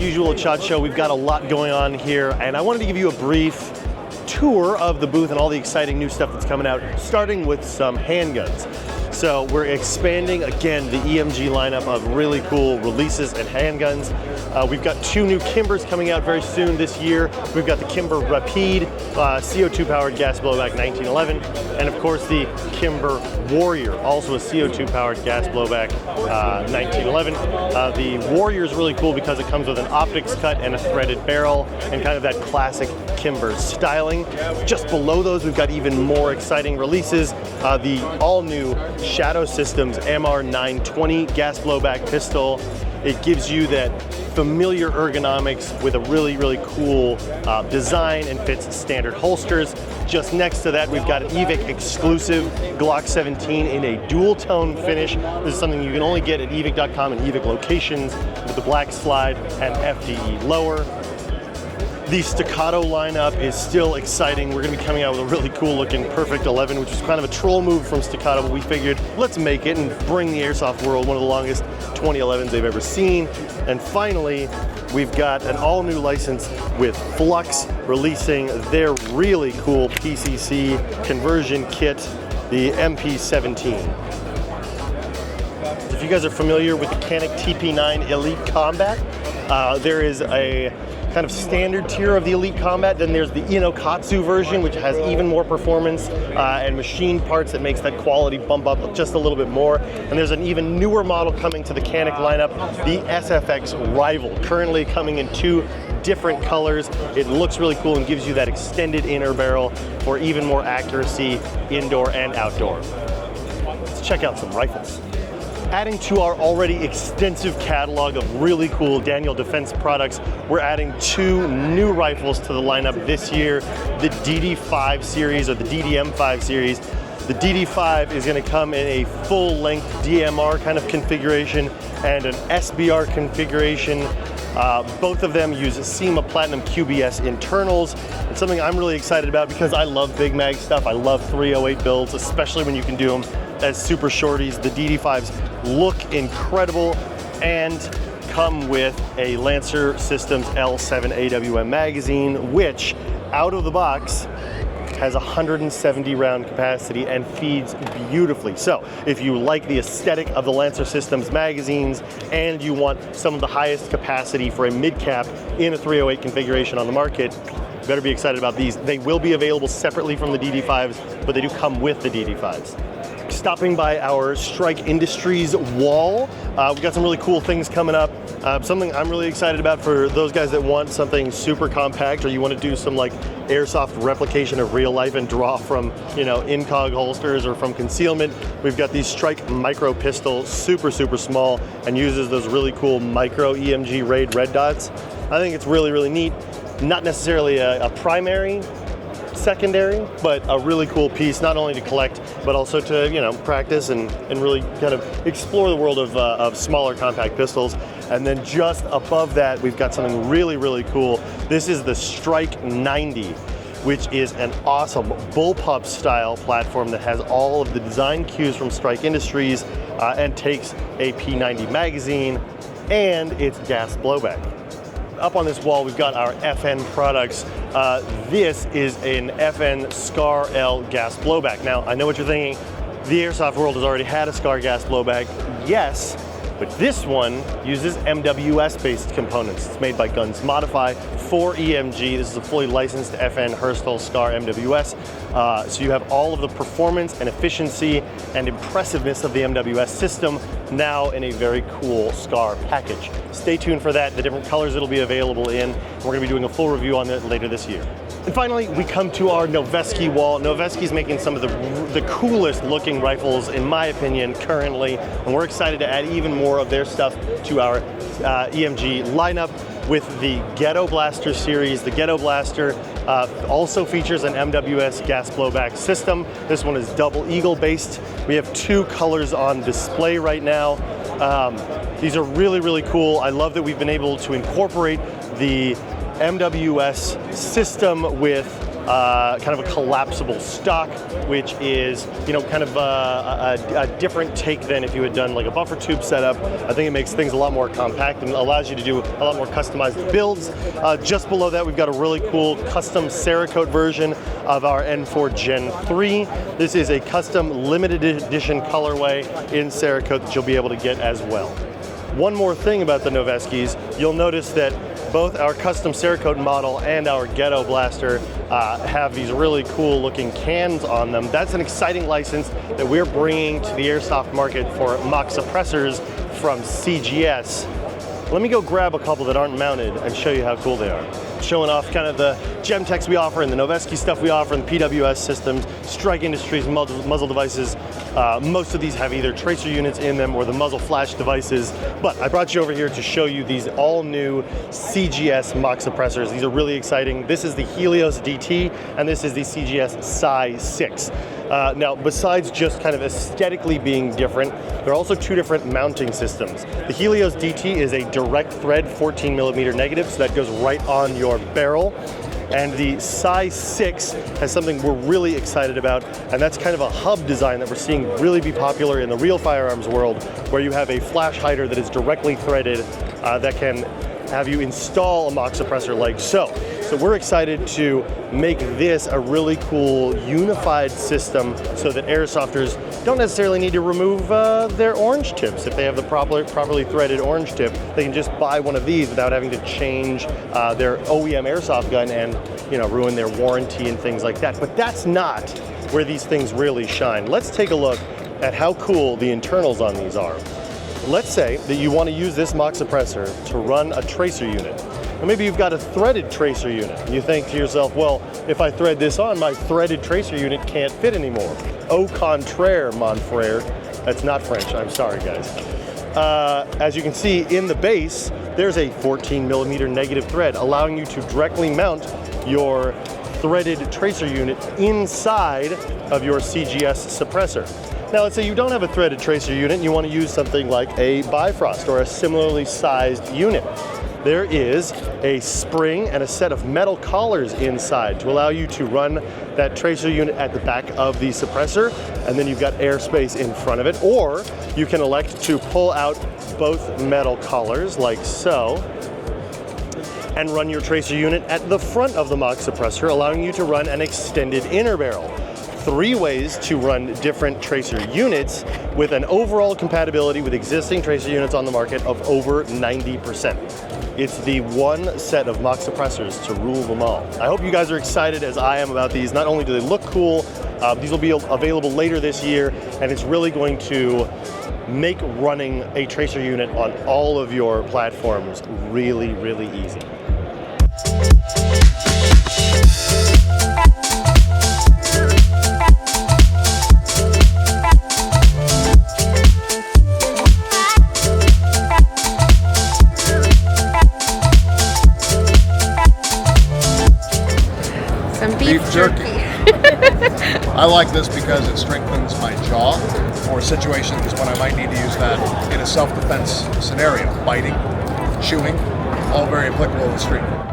usual at SHOT Show, we've got a lot going on here, and I wanted to give you a brief tour of the booth and all the exciting new stuff that's coming out, starting with some handguns. So we're expanding, again, the EMG lineup of really cool releases and handguns. We've got 2 new Kimbers coming out very soon this year. We've got the Kimber Rapide, CO2-powered gas blowback 1911, and of course the Kimber Warrior, also a CO2-powered gas blowback 1911. The Warrior is really cool because it comes with an optics cut and a threaded barrel and kind of that classic Kimber styling. Just below those, we've got even more exciting releases. The all-new Shadow Systems MR920 gas blowback pistol. It gives you that familiar ergonomics with a really, really cool design and fits standard holsters. Just next to that, we've got an Evike exclusive Glock 17 in a dual tone finish. This is something you can only get at Evike.com and Evike locations with the black slide and FDE lower. The Staccato lineup is still exciting. We're going to be coming out with a really cool looking Perfect 11, which is kind of a troll move from Staccato, but we figured let's make it and bring the airsoft world one of the longest 2011s they've ever seen. And finally, we've got an all new license with Flux releasing their really cool PCC conversion kit, the MP17. If you guys are familiar with the Canik TP9 Elite Combat, there is a kind of standard tier of the Elite Combat. Then there's the Inokatsu version, which has even more performance and machine parts that makes that quality bump up just a little bit more. And there's an even newer model coming to the Canik lineup, the SFX Rival, currently coming in 2 different colors. It looks really cool and gives you that extended inner barrel for even more accuracy indoor and outdoor. Let's check out some rifles. Adding to our already extensive catalog of really cool Daniel Defense products, we're adding 2 new rifles to the lineup this year, the DD5 series or the DDM5 series. The DD5 is going to come in a full-length DMR kind of configuration and an SBR configuration. Both of them use SEMA Platinum QBS internals. It's something I'm really excited about because I love big mag stuff. I love 308 builds, especially when you can do them as super shorties. The DD5s look incredible and come with a Lancer Systems L7 AWM magazine, which out of the box has 170 round capacity and feeds beautifully. So if you like the aesthetic of the Lancer Systems magazines and you want some of the highest capacity for a mid-cap in a 308 configuration on the market, you better be excited about these. They will be available separately from the DD5s, but they do come with the DD5s. Stopping by our Strike Industries wall, we've got some really cool things coming up. Something I'm really excited about for those guys that want something super compact, or you want to do some like airsoft replication of real life and draw from, incog holsters or from concealment. We've got these Strike Micro Pistol, super small, and uses those really cool micro EMG Raid red dots. I think it's really, really neat. Not necessarily a primary, secondary, but a really cool piece, not only to collect, but also to, practice and really kind of explore the world of smaller compact pistols. And then just above that, we've got something really, really cool. This is the Strike 90, which is an awesome bullpup style platform that has all of the design cues from Strike Industries and takes a P90 magazine and its gas blowback. Up on this wall, we've got our FN products. This is an FN SCAR L gas blowback. Now, I know what you're thinking. The airsoft world has already had a SCAR gas blowback. Yes, but this one uses MWS-based components. It's made by Guns Modify for EMG. This is a fully licensed FN Herstal SCAR MWS. So you have all of the performance and efficiency and impressiveness of the MWS system now in a very cool SCAR package. Stay tuned for that, the different colors it'll be available in. We're going to be doing a full review on it later this year. And finally, we come to our Noveske wall. Noveske is making some of the coolest looking rifles, in my opinion, currently, and we're excited to add even more of their stuff to our EMG lineup with the Ghetto Blaster series. The Ghetto Blaster also features an MWS gas blowback system. This one is double eagle based. We have 2 colors on display right now. These are really, really cool. I love that we've been able to incorporate the MWS system with kind of a collapsible stock, which is, you know, kind of a different take than if you had done like a buffer tube setup. I think it makes things a lot more compact and allows you to do a lot more customized builds. Just below that, we've got a really cool custom Cerakote version of our N4 Gen 3. This is a custom limited edition colorway in Cerakote that you'll be able to get as well. One more thing about the Noveskes, you'll notice that both our custom Cerakote model and our Ghetto Blaster have these really cool looking cans on them. That's an exciting license that we're bringing to the airsoft market for mock suppressors from CGS. Let me go grab a couple that aren't mounted and show you how cool they are. Showing off kind of the Gemtex we offer and the Noveske stuff we offer and the PWS systems, Strike Industries muzzle devices. Most of these have either tracer units in them or the muzzle flash devices, but I brought you over here to show you these all new CGS mock suppressors. These are really exciting. This is the Helios DT and this is the CGS Psi 6. Now, besides just kind of aesthetically being different, there are also two different mounting systems. The Helios DT is a direct thread 14mm negative, so that goes right on your barrel. And the Psi 6 has something we're really excited about, and that's kind of a hub design that we're seeing really be popular in the real firearms world, where you have a flash hider that is directly threaded that can have you install a mock suppressor like so. So we're excited to make this a really cool unified system so that airsofters don't necessarily need to remove their orange tips. If they have the properly threaded orange tip, they can just buy one of these without having to change their OEM airsoft gun and, you know, ruin their warranty and things like that. But that's not where these things really shine. Let's take a look at how cool the internals on these are. Let's say that you want to use this mock suppressor to run a tracer unit. Or maybe you've got a threaded tracer unit. And you think to yourself, well, if I thread this on, my threaded tracer unit can't fit anymore. Au contraire, mon frere. That's not French, I'm sorry, guys. As you can see in the base, there's a 14mm negative thread, allowing you to directly mount your threaded tracer unit inside of your CGS suppressor. Now, let's say you don't have a threaded tracer unit and you want to use something like a Bifrost or a similarly sized unit. There is a spring and a set of metal collars inside to allow you to run that tracer unit at the back of the suppressor, and then you've got airspace in front of it. Or you can elect to pull out both metal collars like so and run your tracer unit at the front of the mock suppressor, allowing you to run an extended inner barrel. 3 ways to run different tracer units with an overall compatibility with existing tracer units on the market of over 90%. It's the one set of mock suppressors to rule them all. I hope you guys are excited as I am about these. Not only do they look cool, these will be available later this year, and it's really going to make running a tracer unit on all of your platforms really, really easy. Beef jerky. I like this because it strengthens my jaw for situations when I might need to use that in a self-defense scenario. Biting, chewing, all very applicable in the street.